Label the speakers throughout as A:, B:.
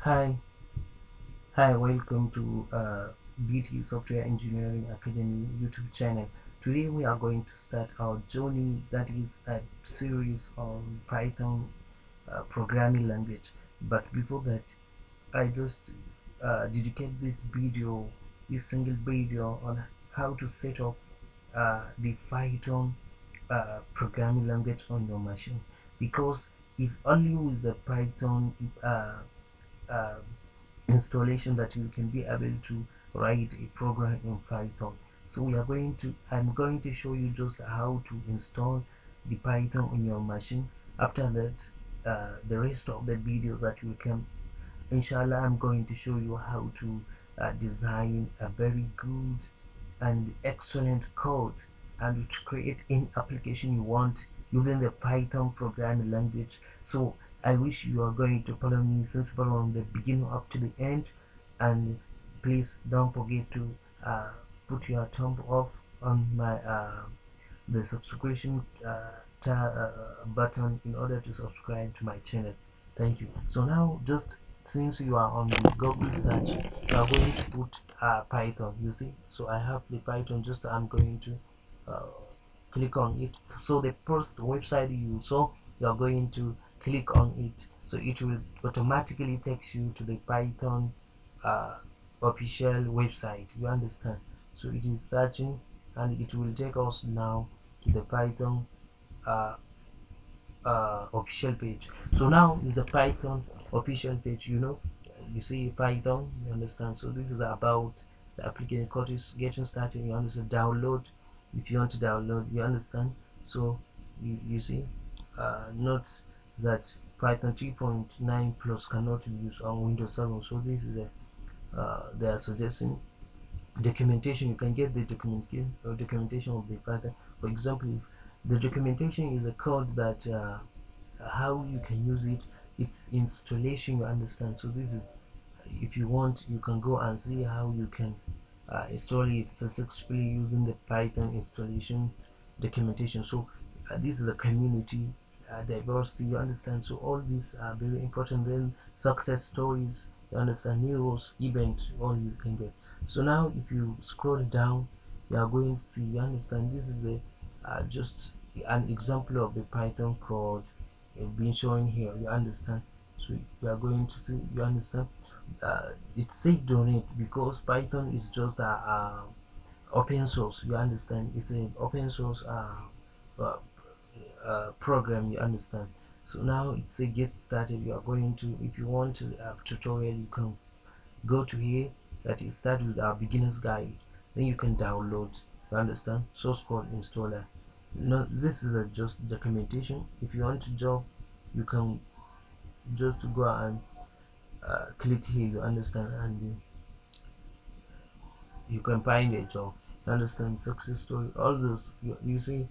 A: Hi, welcome to BT Software Engineering Academy YouTube channel. Today we are going to start our journey, that is a series on Python programming language. But before that, I just dedicate this single video on how to set up the Python programming language on your machine. Because if only with the Python uh, installation that you can be able to write a program in Python. So I'm going to show you just how to install the Python on your machine. After that, the rest of the videos that will come, inshallah, I'm going to show you how to design a very good and excellent code and to create any application you want using the Python programming language. So I wish you are going to follow me since from the beginning up to the end, and please don't forget to put your thumb off on my the subscription button in order to subscribe to my channel. Thank you. So now, just since you are on the Google search, you are going to put Python. You see, so I have the Python. Just I'm going to uh, click on it. So the first website you saw, you are going to click on it, so it will automatically take you to the Python uh, official website. You understand? So it is searching, and it will take us now to the Python uh, official page. So now is the Python official page. You see Python, you understand. So this is about the application code is getting started. You understand, download if you want to download, you understand. So you see, note that Python 3.9 plus cannot be used on Windows 7. So this is they are suggesting documentation. You can get the documentation of the Python. For example, if the documentation is a code that how you can use it, it's installation, you understand. So this is, if you want, you can go and see how you can install it successfully using the Python installation documentation. So this is a community diversity, you understand. So all these are very important. Then success stories, you understand, news event, all you can get. So now if you scroll down, you are going to see, you understand, this is a just an example of the Python code being shown here, you understand. So you are going to see, you understand, it's safe donate because Python is just a open source, you understand. It's an open source uh, program, you understand. So now it's a get started. You are going to, if you want to tutorial, you can go to here, that is start with our beginner's guide. Then you can download, you understand, source code installer. No, this is a just documentation. If you want to job, you can just go and click here, you understand, and you can find a job, you understand, success story, all those. You see,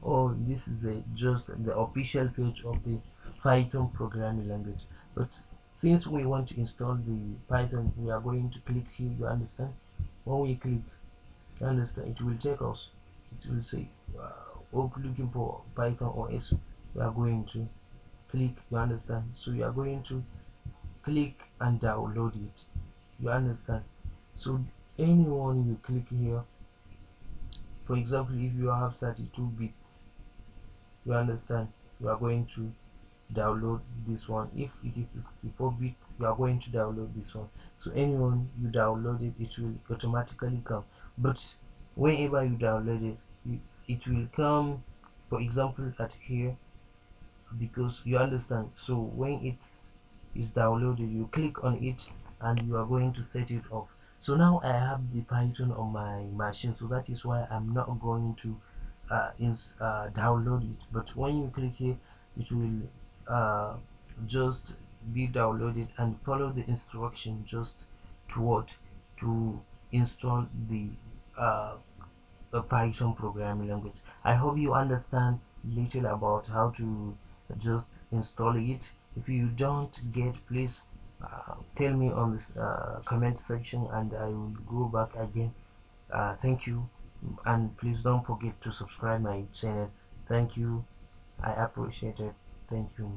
A: oh, this is the just the official page of the Python programming language. But since we want to install the Python, we are going to click here, you understand. When we click, you understand, it will take us, it will say we're looking for Python OS. We are going to click, you understand. So you are going to click and download it, you understand. So anyone you click here, for example, if you have 32-bit, you understand, you are going to download this one. If it is 64-bit, you are going to download this one. So anyone you download it, it will automatically come. But whenever you download it, it will come, for example, at here, because you understand. So when it is downloaded, you click on it and you are going to set it off. So now I have the Python on my machine, so that is why I'm not going to download it. But when you click here, it will just be downloaded, and follow the instruction just to what, to install uh, the Python programming language. I hope you understand little about how to just install it. If you don't get, please tell me on this comment section, and I will go back again. Thank you, and please don't forget to subscribe my channel. Thank you, I appreciate it. Thank you.